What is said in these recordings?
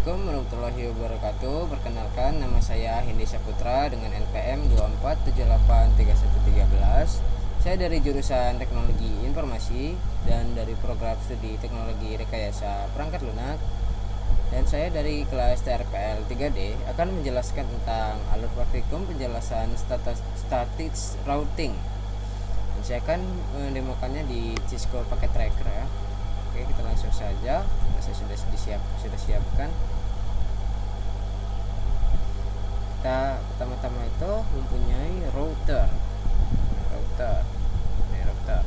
Assalamualaikum warahmatullahi wabarakatuh. Perkenalkan, nama saya Hindi Saputra dengan NPM 24783113. Saya dari jurusan Teknologi Informasi dan dari program studi Teknologi Rekayasa Perangkat Lunak. Dan saya dari kelas TRPL 3D akan menjelaskan tentang alur praktikum penjelasan static routing. Dan saya akan mendemokannya di Cisco Packet Tracker ya. Oke, kita langsung saja. Saya sudah siapkan. Kita pertama-tama itu mempunyai router. Ini router.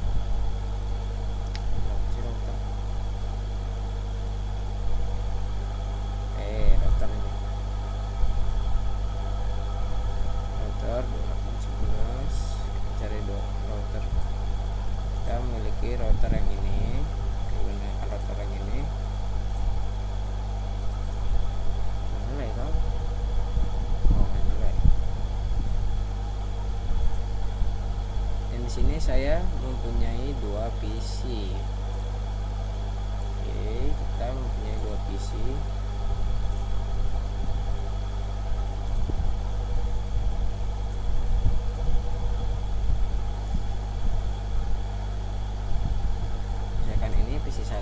Router ini. Router 211. Cari router. Kita memiliki router yang ini. Gunakan router yang ini. Di sini saya mempunyai dua PC. Oke, kita mempunyai dua PC. Misalkan ini PC 1.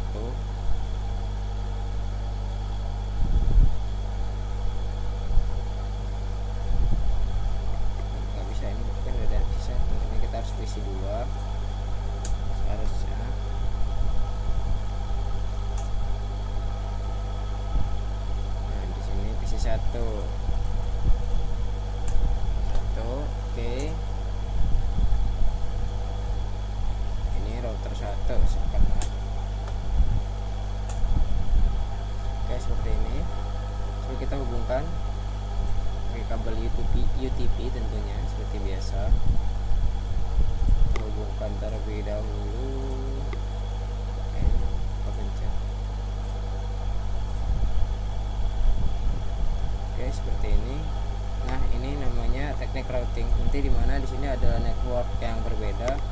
Nggak bisa, ini kan udah PC 1. Ini kita harus PC 2 seharusnya. Nah, di sini PC 1. Oke. Ini router 1 misalkan. Oke, seperti ini. Lalu kita hubungkan pakai kabel UTP tentunya seperti biasa. Hubungkan terlebih dahulu. Oke, seperti ini. Nah, ini namanya teknik routing. Nanti dimana di sini ada network yang berbeda,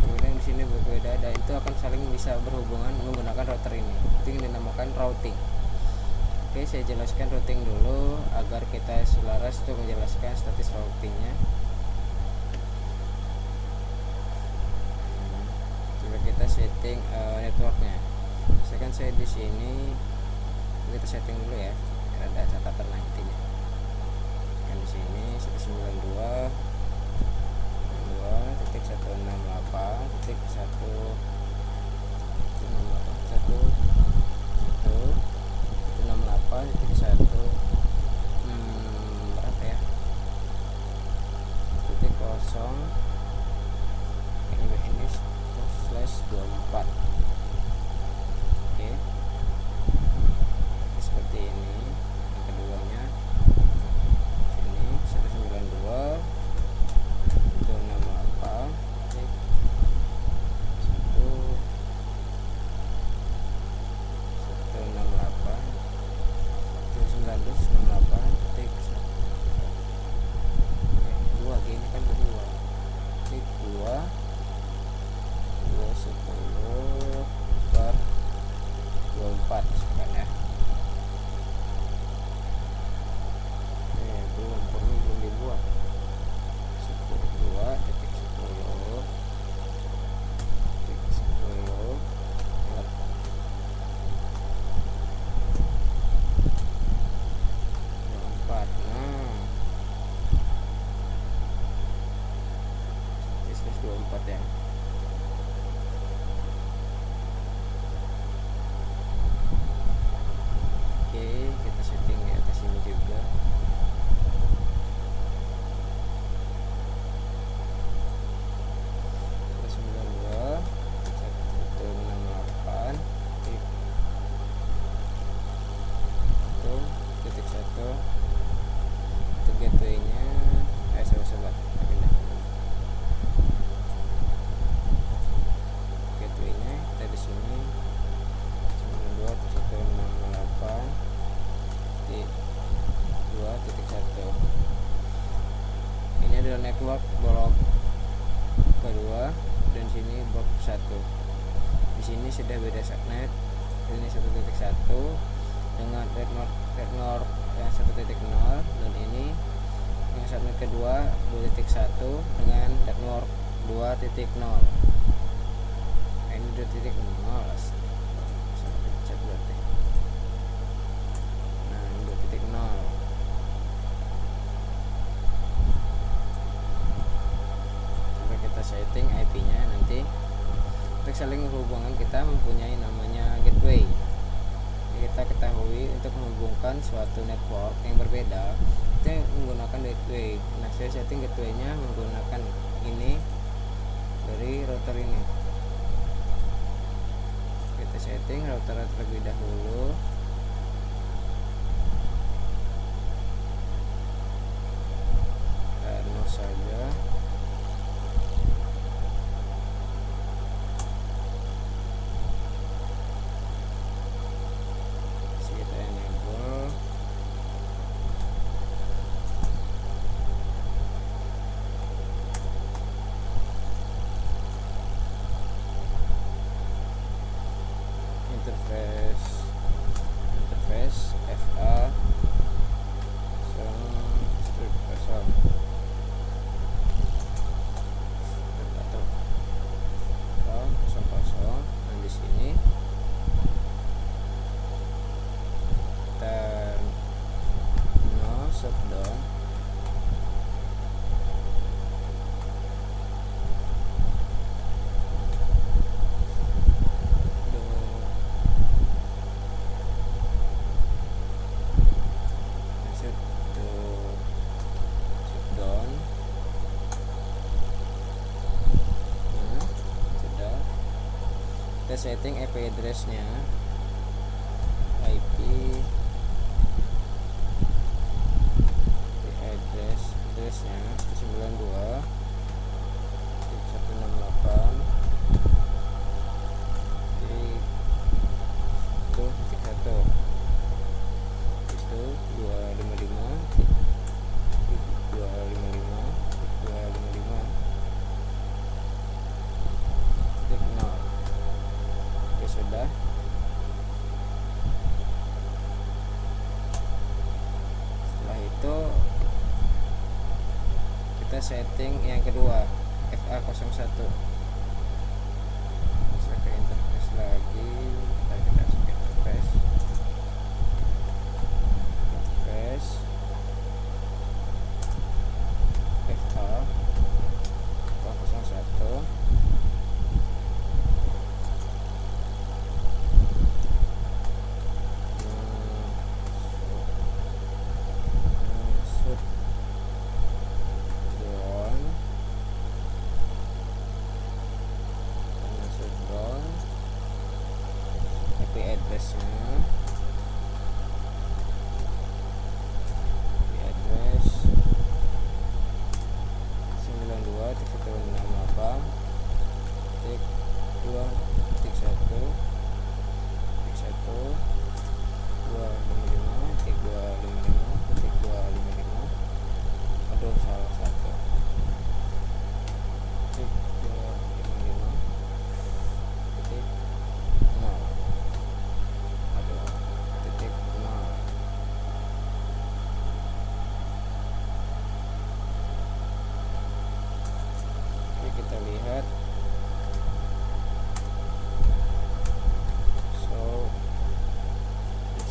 kemudian di sini berbeda, dan itu akan saling bisa berhubungan menggunakan router ini. Itu yang dinamakan routing. Oke, saya jelaskan routing dulu agar kita selaras untuk menjelaskan status routingnya. Coba kita setting networknya. Misalkan saya di sini, kita setting dulu ya, biar ada catatan nantinya. Kan di sini 192.168.168.1 berapa ya? Titik 0 ini /24. Oke. Seperti ini. Yang keduanya ini 192.168.1 gini kan kedua. Titik 210/24 misalkan ya. Belum dibuat. 12.10/24. Nah, 24 ya. Oke, kita setting di atas ini juga. Gateway-nya sobat pindah. Gateway-nya kita di sini 92.168.2.1. Ini adalah network blok kedua dan sini blok 1. Di sini sudah beda subnet. Ini 1.1 dengan red node yang 1.0, dan ini yang subnet kedua 2.1 dengan red node 2.0. Ini 2.0 salah pencet berarti. Nah, ini 2.0. Coba kita setting IP nya. Nanti untuk saling hubungan kita mempunyai namanya gateway. Kita ketahui untuk menghubungkan suatu network yang berbeda kita menggunakan gateway. Nah, saya setting gateway-nya menggunakan ini dari router ini. Kita setting router terlebih dahulu. Nol saja. Interface FA strip kosong atau kosong. Dan di sini kita shutdown. Kita setting IP address-nya, IP address-nya 92 168 itu 255 sudah. Setelah itu kita setting yang kedua FA01. Masuk ke interface lagi. Kita masuk ke interface FA01. Kita lihat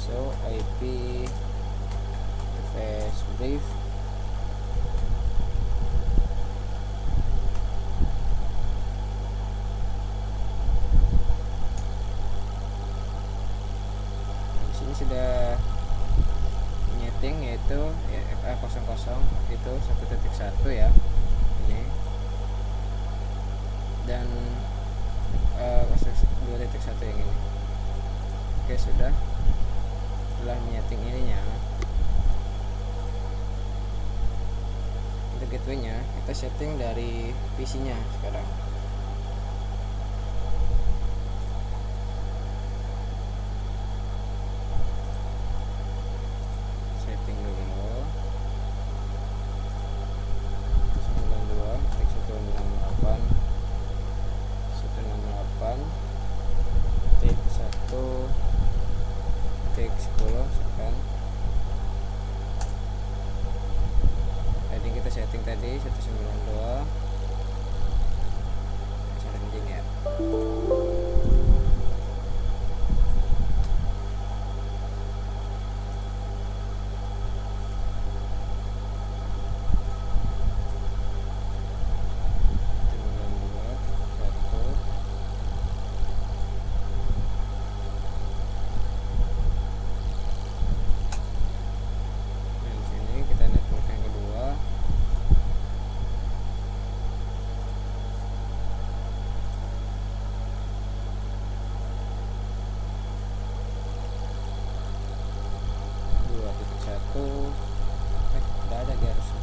so IP interface brief. Di sini sudah nyeting yaitu FA00 itu 1.1 ya ini, dan 2.1 yang ini. Oke, sudah. Setelah menyeting ininya, untuk gateway-nya kita setting dari PC-nya sekarang. Setting dulu 92.168.1.10 udah ada dia harusnya.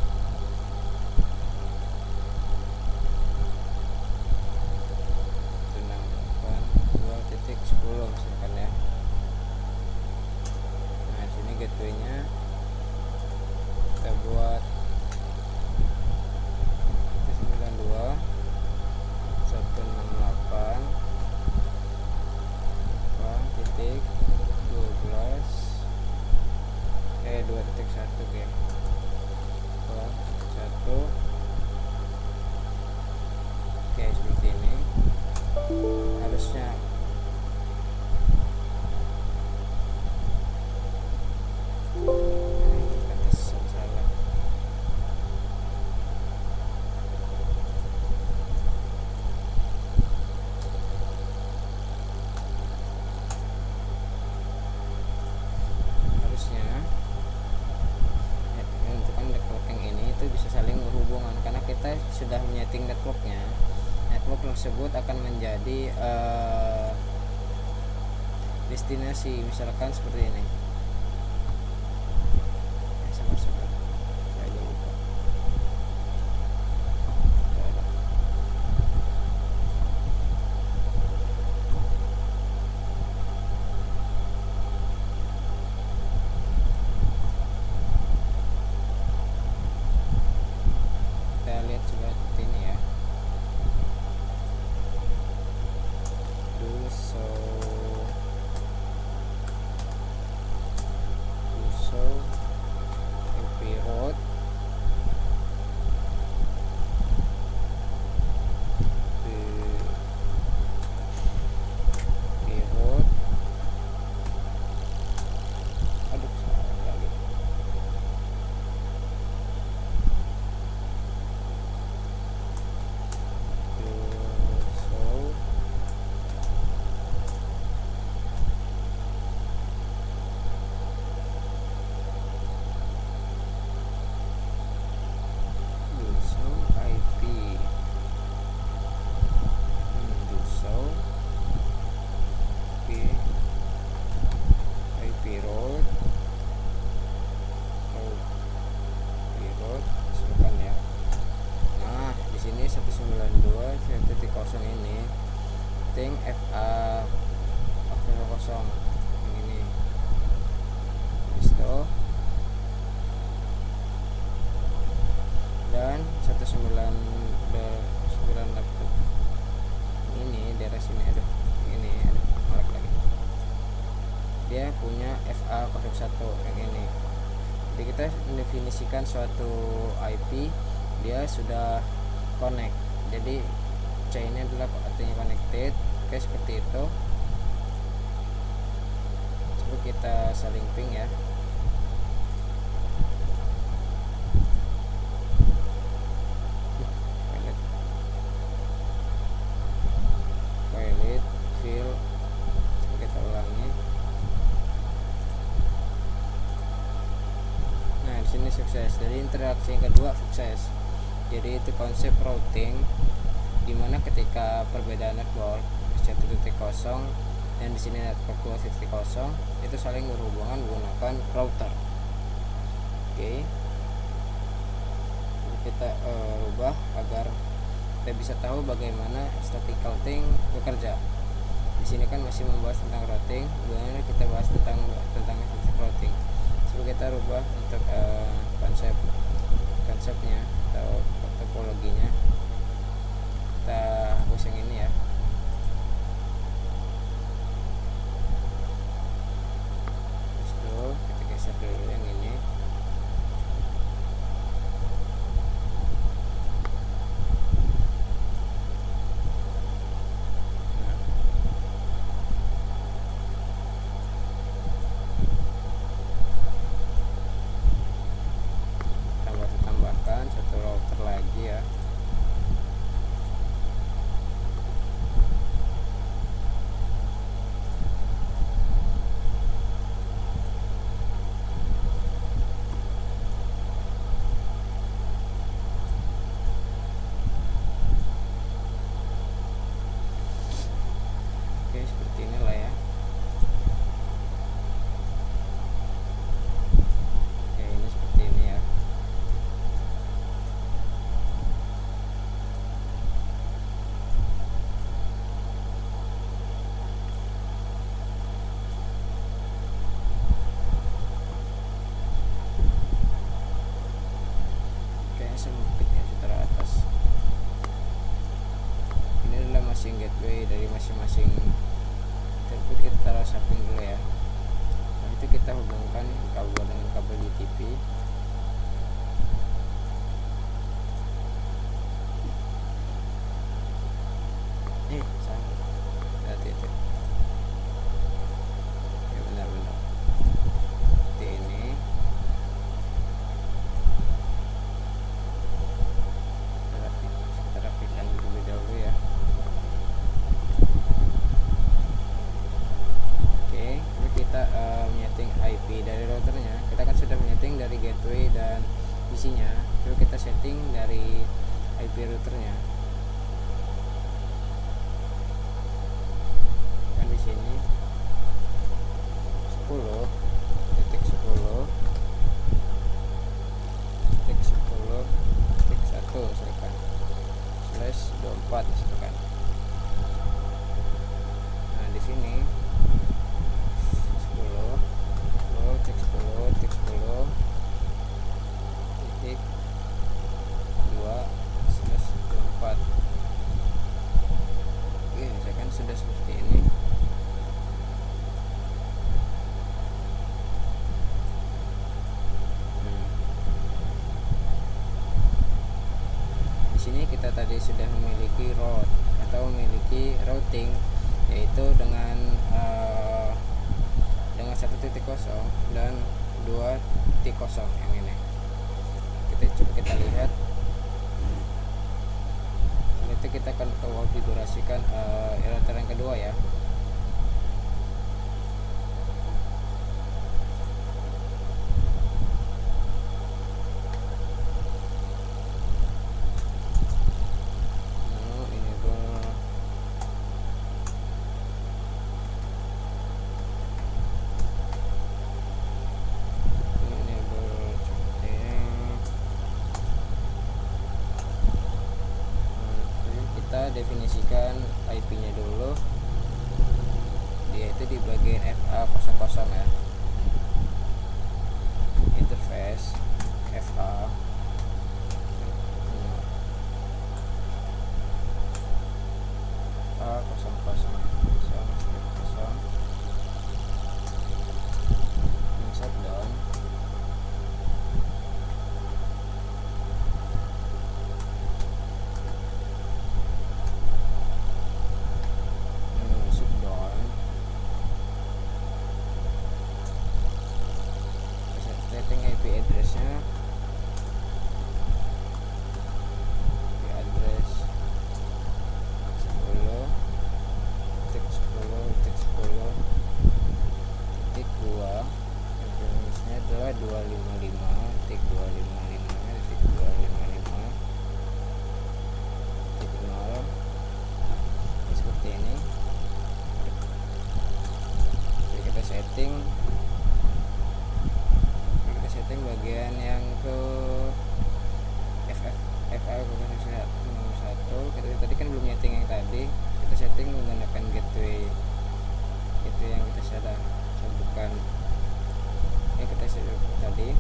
Itu 68.2.10 misalkan ya. Nah sini gateway nya kita buat 2.1 oke. 1 oke seperti ini harusnya. Pantesan salah. Harusnya menentukan network yang ini itu bisa saling berhubungan karena kita sudah menyeting networknya. Network tersebut akan menjadi destinasi, misalkan seperti ini. Sabar, saya agak lupa. Kita lihat coba seperti ini ya. MP road aduh salah lagi. Ini 192.0 ini ting FA 0 yang ini itu dan 198 ini daerah sini ada ini ada malak lagi, dia punya FA 01 yang ini. Jadi kita mendefinisikan suatu IP dia sudah connect, jadi C ini adalah artinya connected. Oke seperti itu. Coba kita saling ping ya. Pilot fill kita ulangi. Nah di sini sukses, jadi interaksi yang kedua sukses. Jadi itu konsep routing, dimana ketika perbedaan network 1.0 dan di sini network 2.0 itu saling berhubungan menggunakan router. Oke. Jadi kita rubah agar kita bisa tahu bagaimana static routing bekerja. Di sini kan masih membahas tentang routing, bagaimana kita bahas tentang static routing. Coba kita rubah untuk konsepnya atau topologinya, kita hapus yang ini ya. Terus dulu kita geser dulu yang ini. IP dari routernya. Kita kan sudah menyeting dari gateway dan isinya, lalu kita setting dari IP routernya. Kan di sini 10.10.10.1 misalkan /24 misalkan. Nah di sini 10.10.10.2/24. Oke, misalkan sudah seperti ini. Di sini kita tadi sudah memiliki route atau memiliki routing, yaitu dengan 1.0 dan 2.0 yang ini. Kita lihat. Nanti kita akan konfigurasikan router yang kedua ya. Definisikan IP-nya dulu, yaitu di bagian FA00 ya, interface FA A00 shutdown. Setting IP address-nya, IP address 10.10.10.2. Jenisnya adalah 255.255.255.0 seperti ini. Jadi kita setting bagian yang ke FA01. Kita tadi kan belum setting yang tadi, kita setting menggunakan gateway yang kita sebutkan yang kita sebut tadi.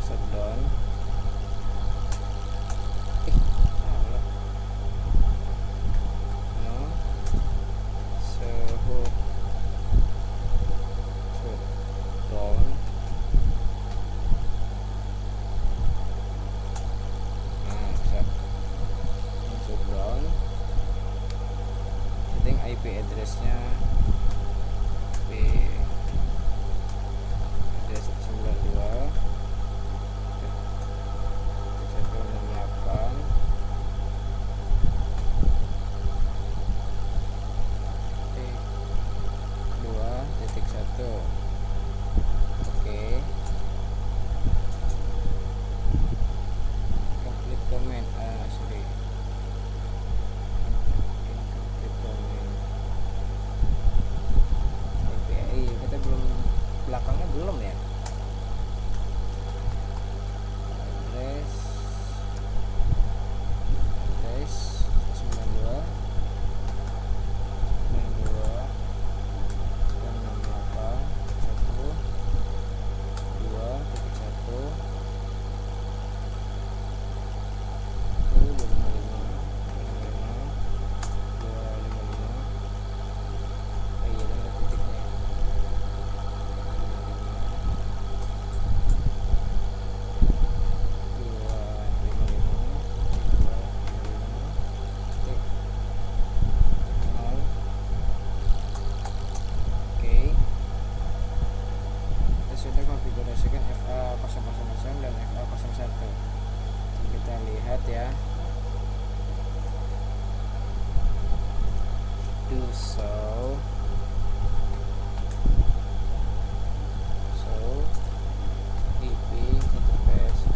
Shutdown. Setting IP address-nya IP address 92 2.1. Oke. Complete command. Incomplete command. ya. Do so IP interface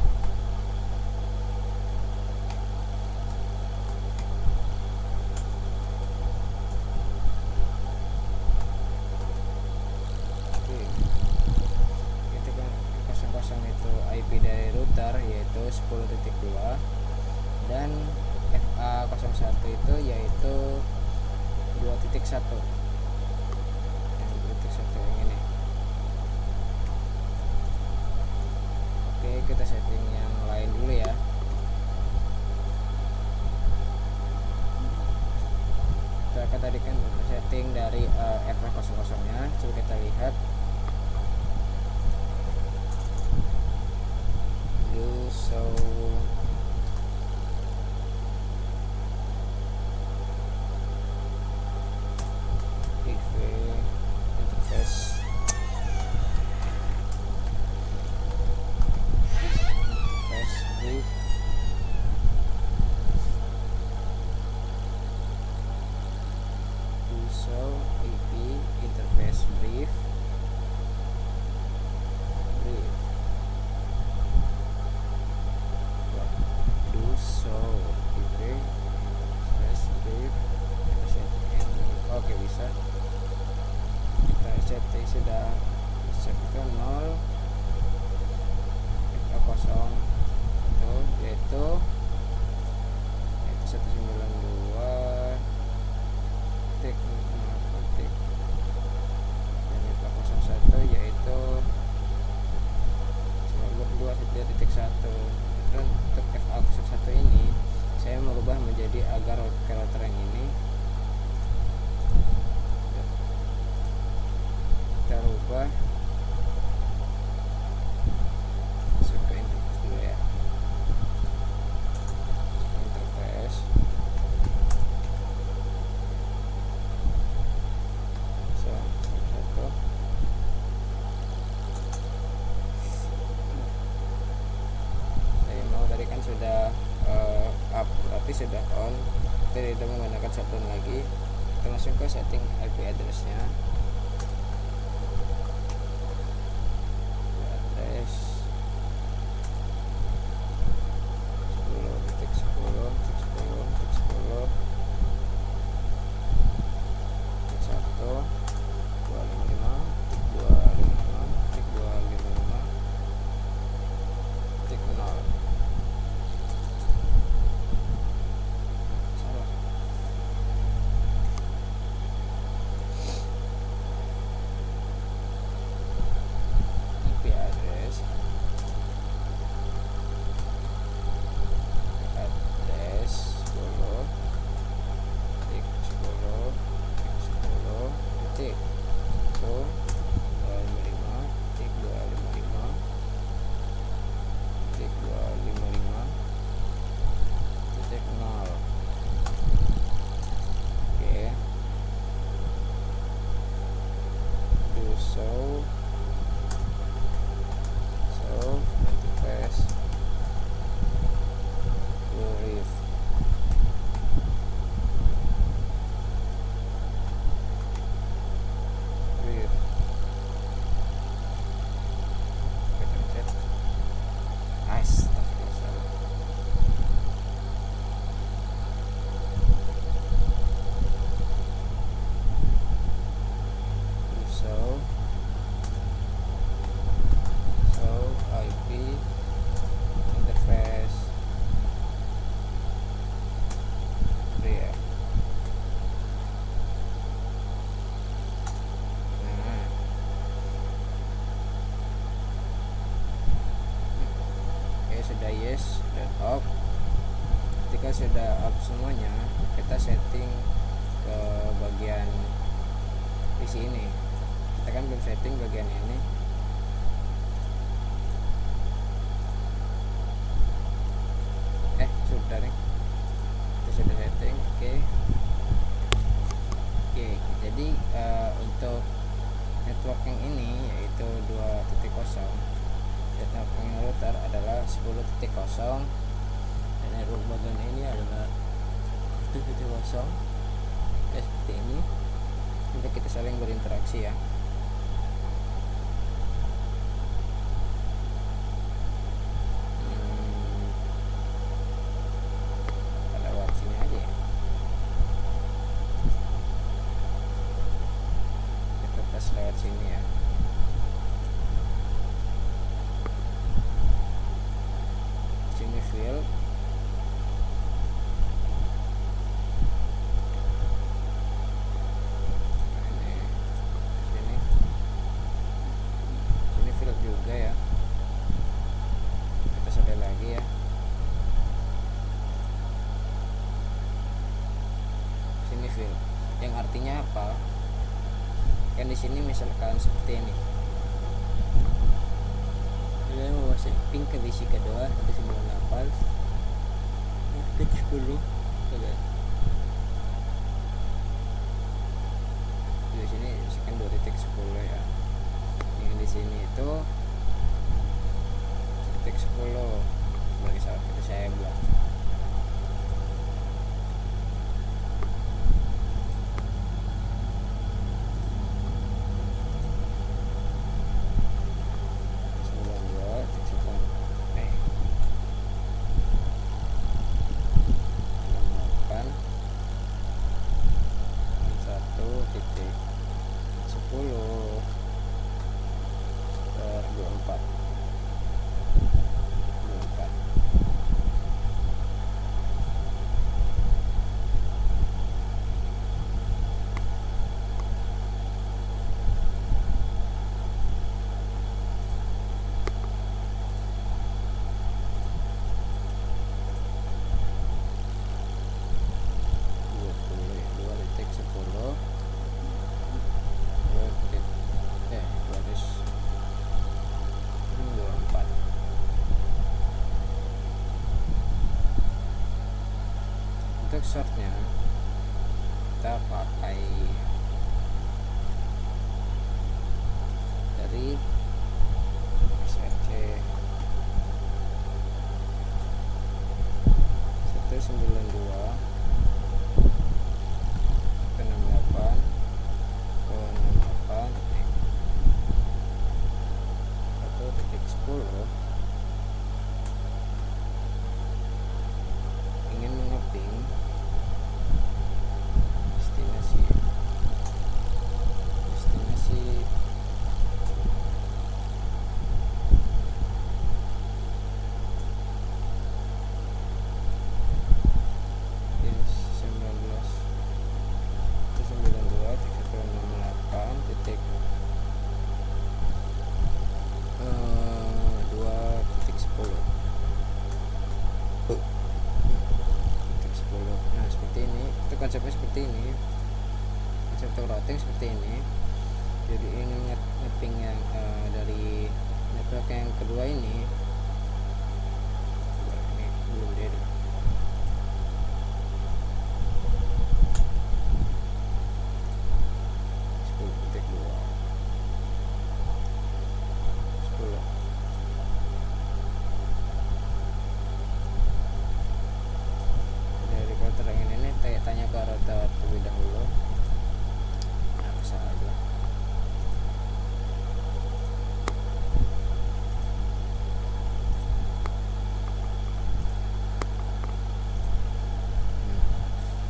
itu IP dari router yaitu 10.2 dan FA01 itu yaitu 2.1 yang 2.1 yang ini. Oke, kita setting yang lain dulu ya. Kita tadi kan setting dari FA00 nya, coba kita lihat. So IP interface brief so IP interface brief so IP interface brief. Oke, bisa kita setting sudah set ke 0 FA0 itu yaitu 192 tik dan FA01 yaitu 2.1. Dan untuk FA01 ini saya merubah menjadi agar router yang ini kita rubah masuk ke interface dulu ya. Interface so 1 tadi kan sudah up, berarti sudah on, kita tidak menggunakan shutdown lagi. Kita langsung ke setting IP address-nya. Address 'yes' dan off. Ketika sudah off semuanya, kita setting ke bagian PC ini. Kita kan belum setting bagian ini. Sudah nih, kita sudah setting. Oke. Jadi untuk network yang ini yaitu 2.0, network router adalah 10.0 dan network kosong kayak seperti ini untuk kita saling berinteraksi ya. Lewat sini aja ya, kita tes lewat sini ya. Sini field, juga ya, kita sekali lagi ya. Sini fill, yang artinya apa? Kan di sini misalkan seperti ini, dia mau ping ke bisi kedua 198 titik 10 di sini misalkan 2.10 ya. Yang di sini itu 1.10 bagi saat itu saya buat untuk shortnya kita pakai dari SRC 192 ke 68 ke 68 1.10 ingin mengeping destinasi konsepnya seperti ini, konsep routing seperti ini. Jadi ingin ngeping yang dari network yang kedua ini belum dead. Tanya ke router terlebih dahulu. Nah, bisa aja.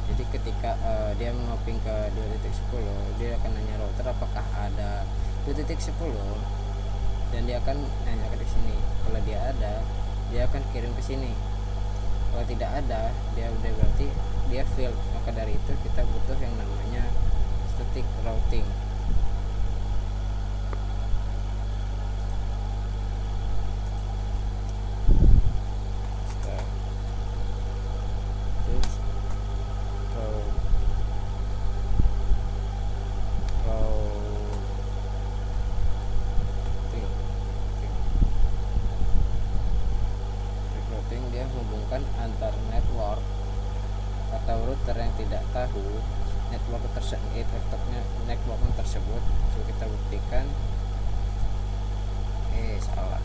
Jadi ketika dia mengoping ke 2.10, dia akan nanya router apakah ada 2.10 dan dia akan nanya ke sini. Kalau dia ada, dia akan kirim ke sini. Kalau tidak ada, dia udah berarti dia failed. Maka dari itu kita butuh yang namanya static routing. Dia menghubungkan antar network atau router yang tidak tahu network tersebut. So kita buktikan salah.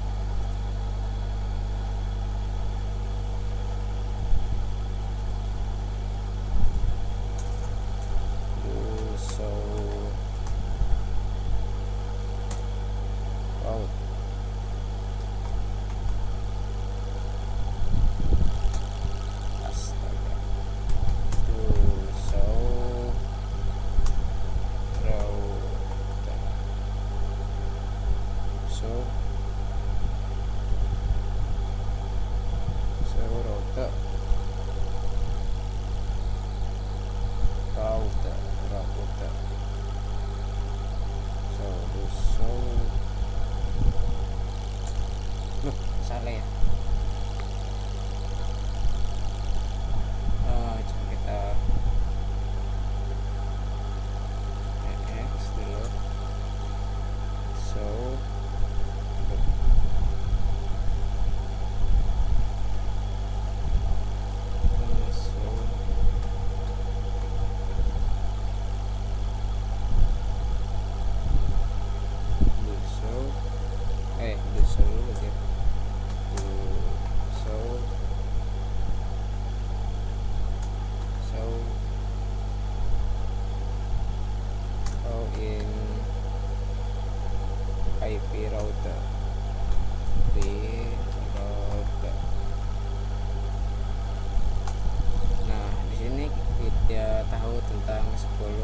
tentang 10.0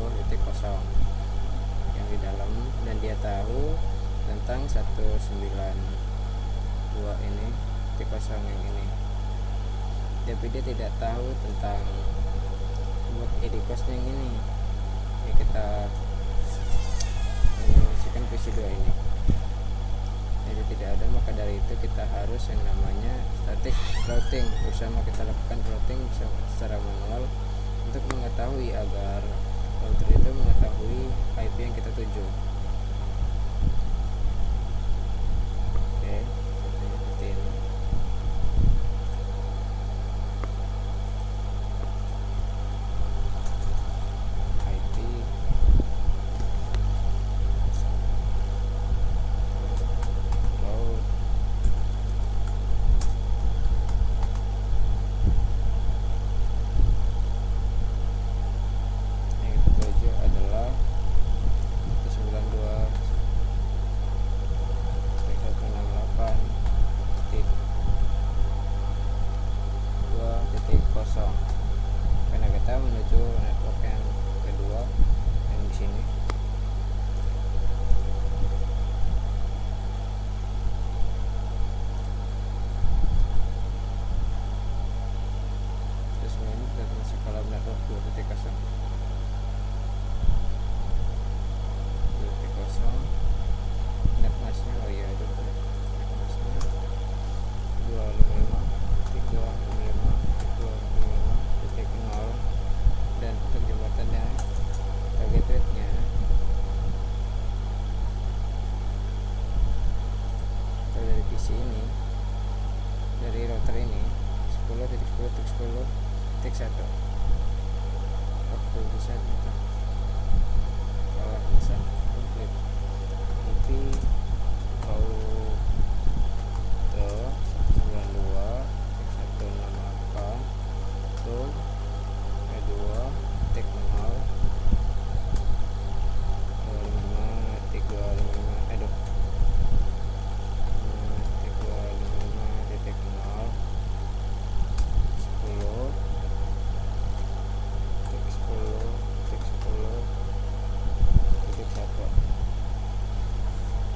yang di dalam, dan dia tahu tentang 192 ini titik kosong yang ini, tapi dia tidak tahu tentang buat edikos yang ini. Ya, kita menyaksikan PC2 ini. Jadi tidak ada, maka dari itu kita harus yang namanya static routing. Bersama kita lakukan routing secara manual untuk mengetahui agar router itu mengetahui IP yang kita tuju. Oke, seperti ini. IP route yang kita tuju adalah 192.168.2.0 karena kita menuju network yang kedua yang di sini. Terus ini kita masuk ke dalam network 2.0. 2.0 net masnya, oh iya itu net masnya 255.355.255.0, dan untuk jembatannya target rate-nya atau dari PC ini, dari router ini 10.10.10.1. waktu bisa kita salah bisa komplit IP router 1.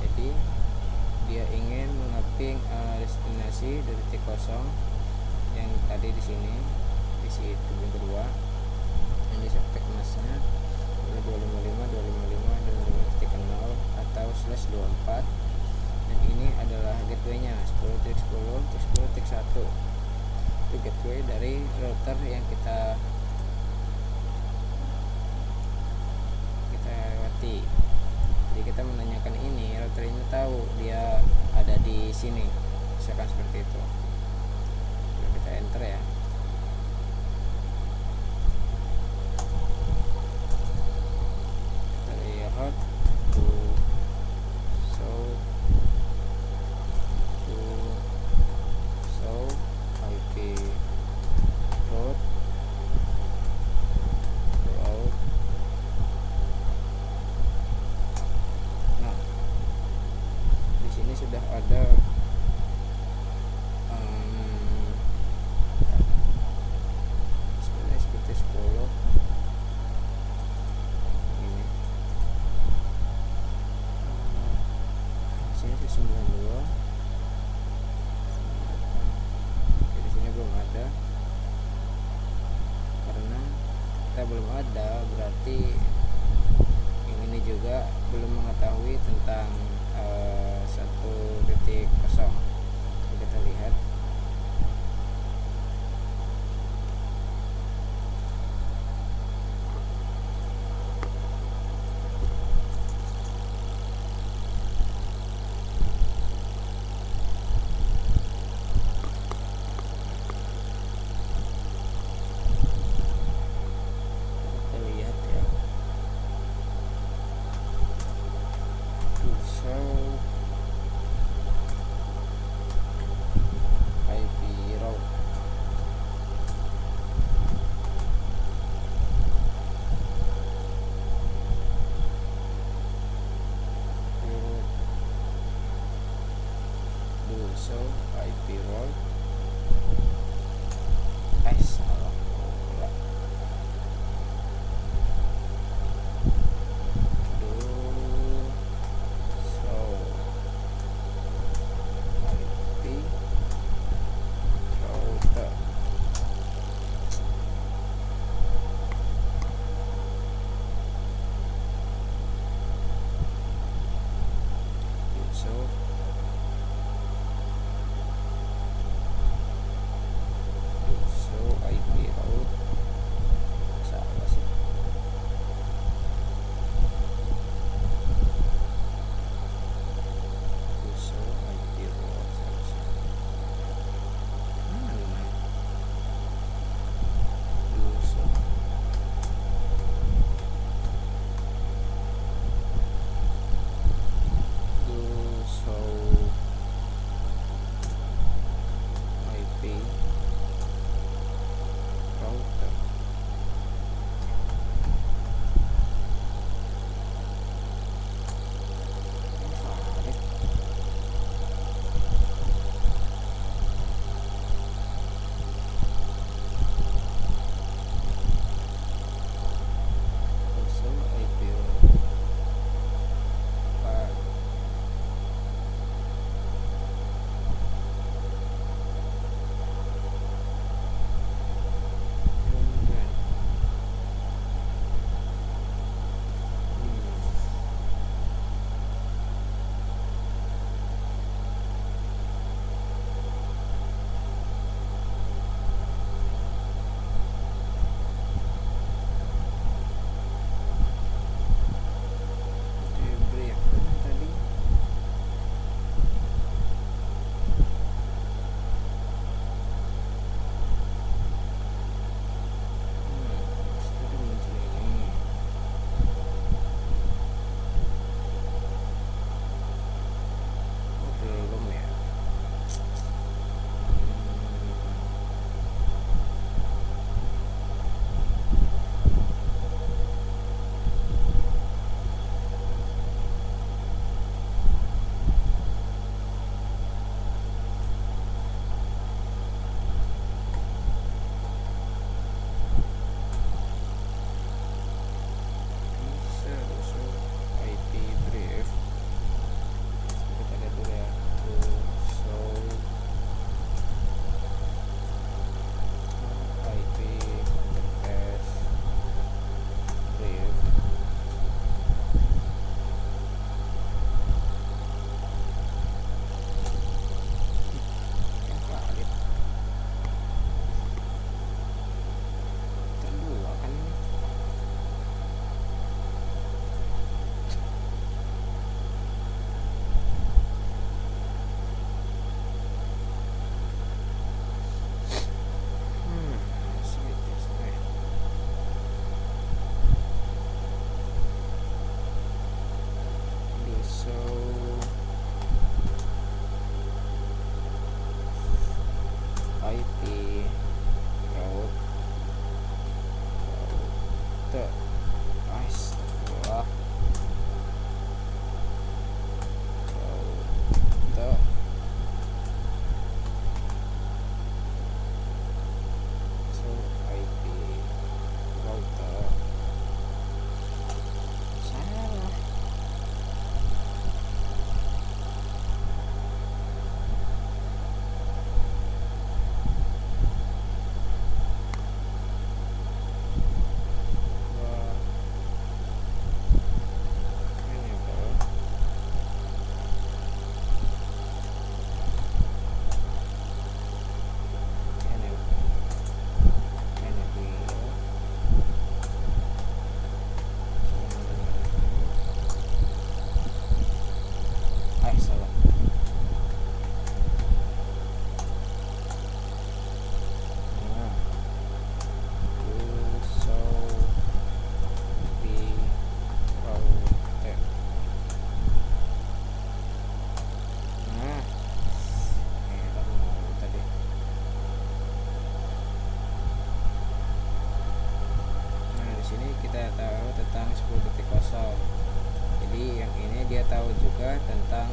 Jadi dia ingin mengaping destinasi dari titik kosong yang tadi di sini, isi tubing kedua yang di septek masnya 255.255.255.0 atau /24, dan ini adalah gateway-nya 10.10.10.1. Itu gateway dari router yang kita lewati. Jadi kita menanyakan ini, router ini tahu dia ada di sini, misalkan seperti itu. Lalu kita enter ya. Kita lihat to show IP route throughout. Nah, di sini sudah ada sebenarnya seperti 10 ini. Di sini 92. Di sini belum ada, karena kita belum ada berarti yang ini juga belum mengetahui tentang 1.0. Kita lihat ya. To show sini kita tahu tentang 10 detik kosong. Jadi yang ini dia tahu juga tentang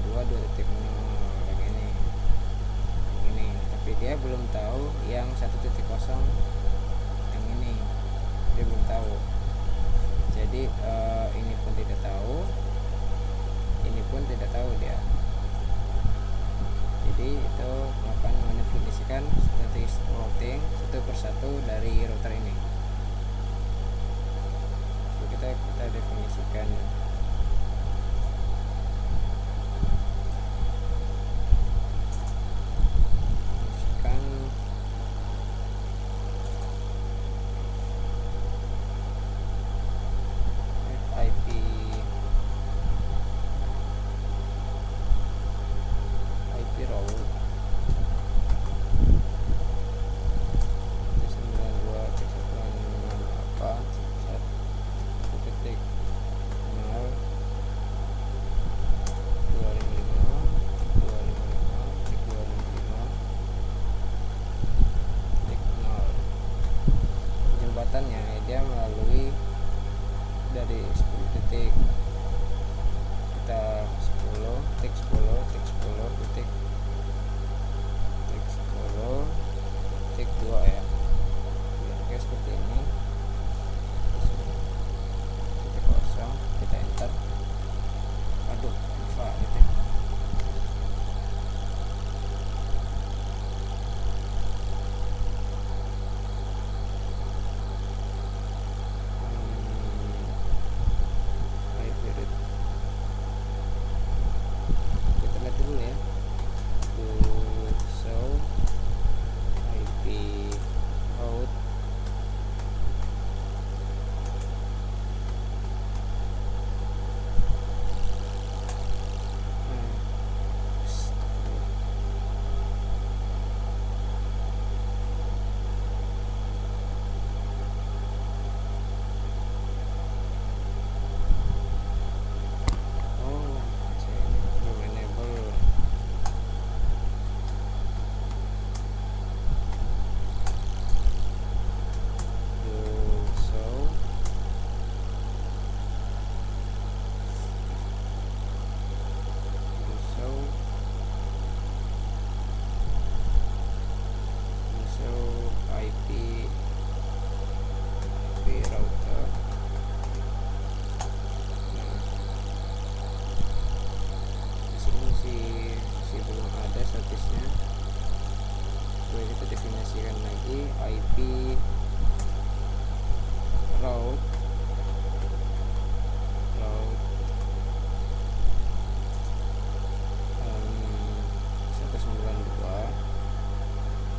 92 detik 0 yang ini, tapi dia belum tahu yang 1.0 yang ini, dia belum tahu. Jadi ini pun tidak tahu, ini pun tidak tahu dia. Jadi itu akan mendefinisikan static routing satu persatu dari router ini. Jadi kita definisikan dia melalui dari 10 titik, kita 10 titik 10 titik 10 titik 10 titik 2 ya. Oke, seperti ini. Titik kosong, kita enter. Aduh, lupa gitu. Kita definisikan lagi IP route 168.1.255.0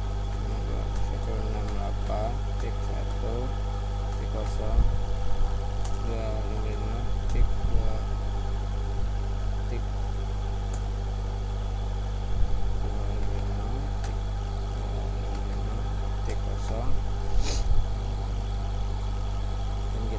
dan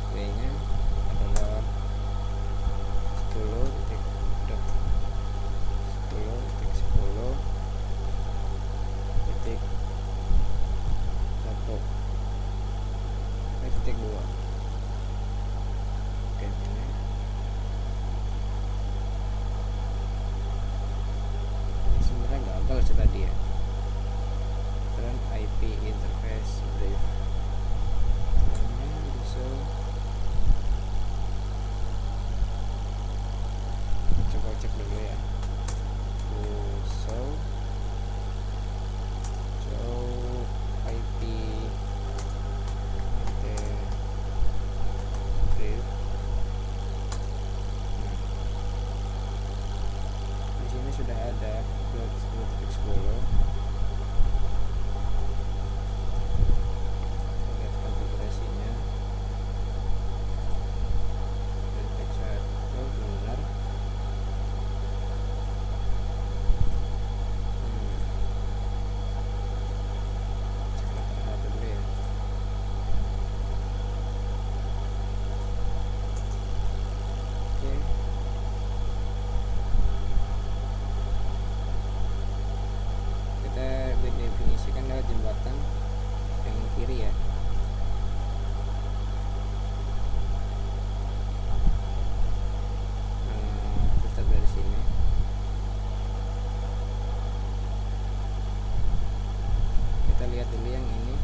lihat dulu yang ini.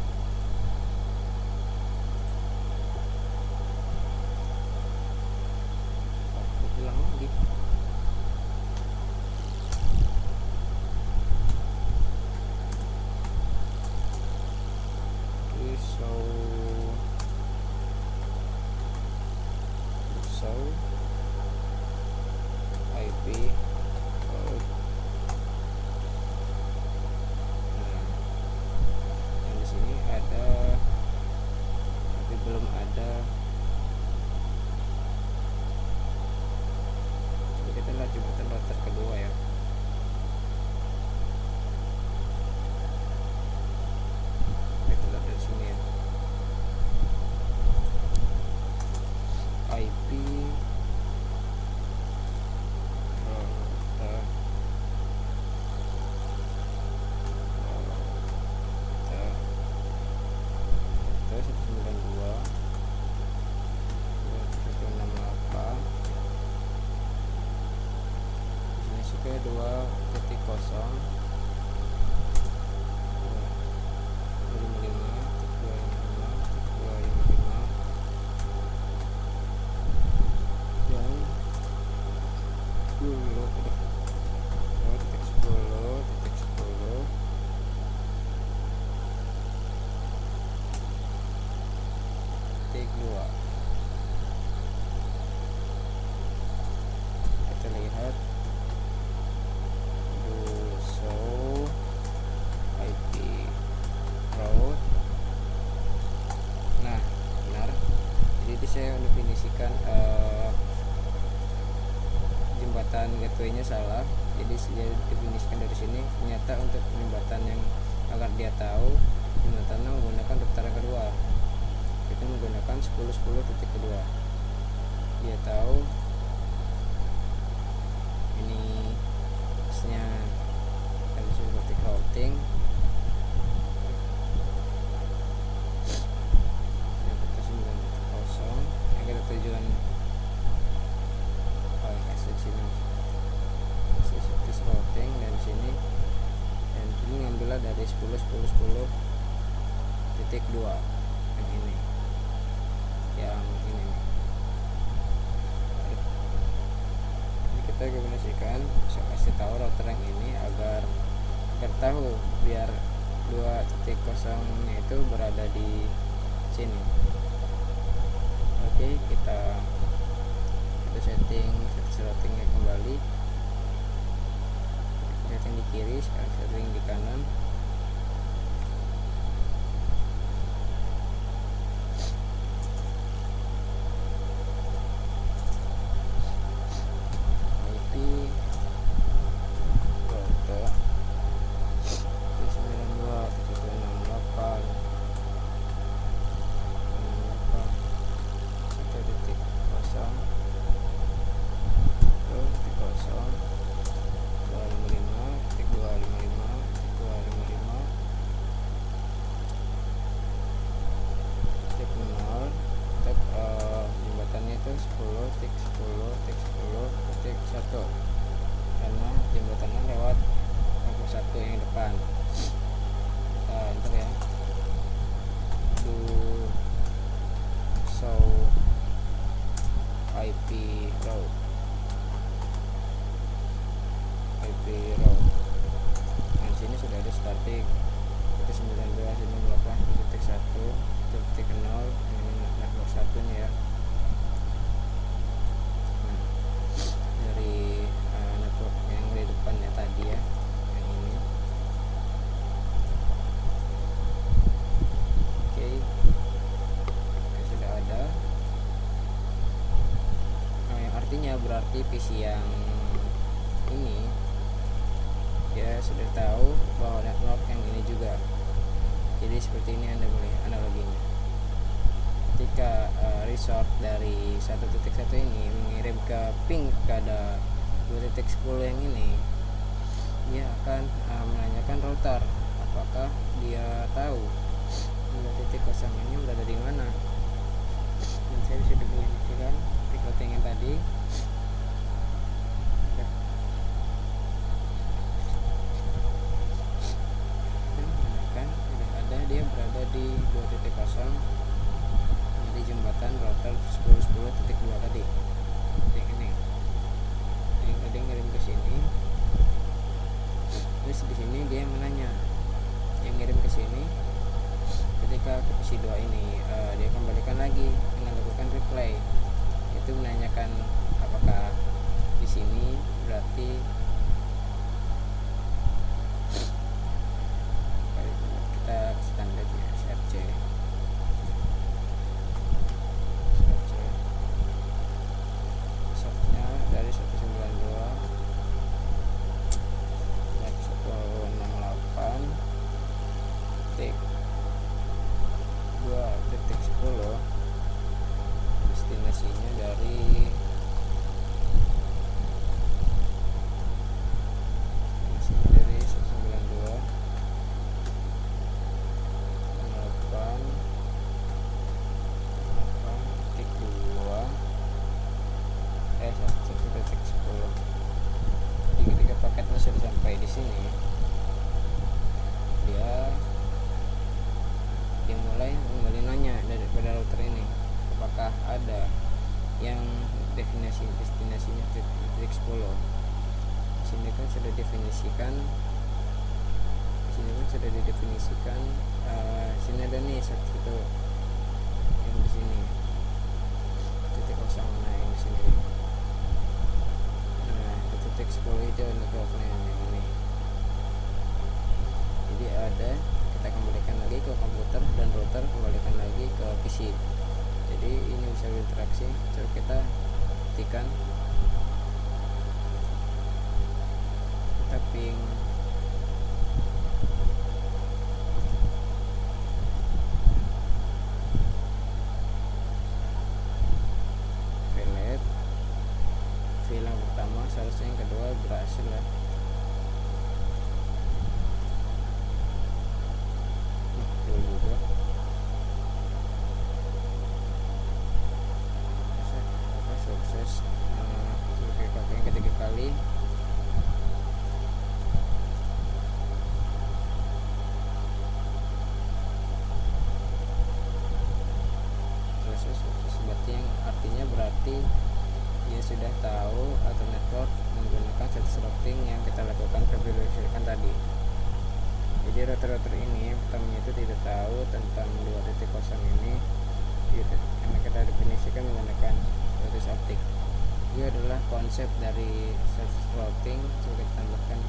Aku ulang lagi. So IP route. Nah, yang di sini ada tapi belum ada. Coba kita lihat jembatan router kedua ya. Kita lihat dari sini ya. IP router 192.168. Ini suka 2.0 2. Kita lihat show IP route. Nah, benar. Jadi saya mendefinisikan jembatan gateway-nya salah. Jadi saya definisikan dari sini. Ternyata untuk jembatan yang agar dia tahu jembatannya menggunakan putaran kedua, itu menggunakan 10.10.2. Dia tahu ini harusnya seperti routing yang kita 9.0 yang kita tujuan kasih sini akses routing dan sini, dan ini ngambilnya dari 10.10.10.2 yang ini. Ini kita kombinasikan, saya kasih tahu router yang ini agar tahu biar 2.0 nya itu berada di sini. Oke, kita setting routingnya kembali. Setting di kiri, sekarang setting di kanan. Jembatannya itu 10.10.10.1 karena jembatannya lewat lampu 1 yang depan. Kita enter ya, do show IP route. Nah, di sini sudah ada static itu 92.168.1.0, ini network satunya ya. Nah, dari network yang di depannya tadi ya, yang ini. Oke, sudah ada. Nah, yang artinya berarti PC yang ini ya sudah tahu bahwa network yang ini juga. Jadi seperti ini Anda melihat analoginya. Ketika resort dari 1.1 ini mengirim ke ping pada 2.10 yang ini, dia akan menanyakan router apakah dia tahu 2.0 ini berada di mana. Dan saya bisa definisikan routing yang tadi. dia berada di 2.0 di jembatan router 10.10.2 tadi. Yang ini yang tadi ngirim ke sini, terus di sini dia menanya, yang ngirim ke sini ketika ke PC2 ini dia kembalikan lagi dengan lakukan reply, itu menanyakan apakah di sini berarti kita standarnya SRC softnya dari 192 168 tik 2.10, destinasinya dari dari 192 tik 2 1.10. Jadi ketika paketnya sudah sampai di sini, dia mulai kembali nanya daripada router ini apakah ada yang destinasinya titik 10. Sini kan sudah didefinisikan, sini ada nih satu yang di sini titik kosong, nah yang di sini, nah titik 10 itu networknya yang ini. Jadi ada, kita kembalikan lagi ke komputer dan router kembalikan lagi ke PC. Jadi ini bisa berinteraksi. Coba kita ketikkan, kita ping file yang pertama, seharusnya yang kedua berhasil ya. Juga sukses. Sebagai pakai yang ketiga kali, selesai sukses, berarti yang artinya berarti dia sudah tahu atau network menggunakan status routing yang kita lakukan verifikasikan tadi. Jadi router-router ini pertamanya itu tidak tahu tentang 2.0 ini karena kita definisikan menggunakan status optik. Ini adalah konsep dari status routing. Coba kita tambahkan